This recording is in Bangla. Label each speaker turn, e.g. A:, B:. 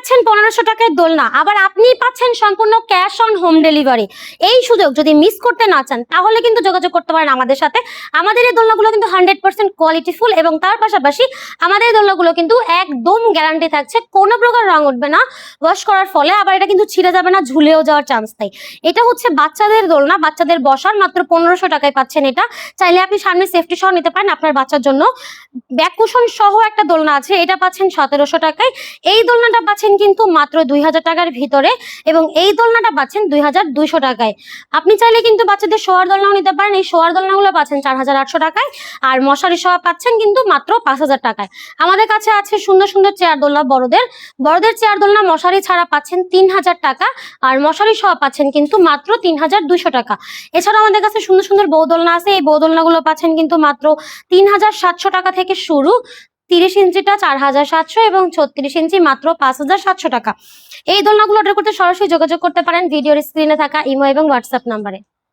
A: পাচ্ছেন 1500 টাকায় দোলনা, আবার আপনি পাচ্ছেন সম্পূর্ণ ক্যাশ অন হোম ডেলিভারি। এই সুযোগ যদি মিস করতে না চান তাহলে কিন্তু যোগাযোগ করতে পারেন আমাদের সাথে। আমাদের এই দোলনাগুলো কিন্তু 100% কোয়ালিটিফুল এবং তার পাশাপাশি আমাদের এই দোলনাগুলো কিন্তু একদম গ্যারান্টি থাকছে, কোনো প্রকার রং উঠবে না ওয়াশ করার ফলে, আবার এটা কিন্তু ছিঁড়ে যাবে না, ঝুলেও যাওয়ার চান্স নেই। এটা হচ্ছে বাচ্চাদের দোলনা, বাচ্চাদের বসার, মাত্র 1500 টাকায় পাচ্ছেন এটা। চাইলে আপনি সামনে সেফটি সহ নিতে পারেন আপনার বাচ্চার জন্য। ব্যাক কুশন সহ একটা দোলনা আছে, এটা পাচ্ছেন 1700 টাকায়। এই দোলনাটা পাচ্ছেন কিন্তু মাত্র 2000 টাকার ভিতরে, এবং এই দোলনাটা পাচ্ছেন 2200 টাকায়। আপনি চাইলে কিন্তু বাচ্চাদের শোয়ার দোলনাও নিতে পারেন। এই শোয়ার দোলনাগুলো পাচ্ছেন 4800 টাকায়, আর মশারি সহ পাচ্ছেন কিন্তু মাত্র 5000 টাকায়। আমাদের কাছে আছে সুন্দর সুন্দর চেয়ার দোলনা, বড়দের চেয়ার দোলনা মশারি ছাড়া পাচ্ছেন 3000 টাকা, আর মশারি সহ পাচ্ছেন কিন্তু মাত্র 3200 টাকা। এছাড়া আমাদের কাছে সুন্দর সুন্দর বউ দোলনা আছে, এই বউ দোলনাগুলো পাচ্ছেন কিন্তু মাত্র 3700 টাকা থেকে শুরু। 30 ইঞ্চিটা 4700 এবং 36 ইঞ্চি মাত্র 5700 টাকা। এই দোলনাগুলো অর্ডার করতে সরাসরি যোগাযোগ করতে পারেন ভিডিওর স্ক্রিনে থাকা ইমো এবং হোয়াটসঅ্যাপ নাম্বারে।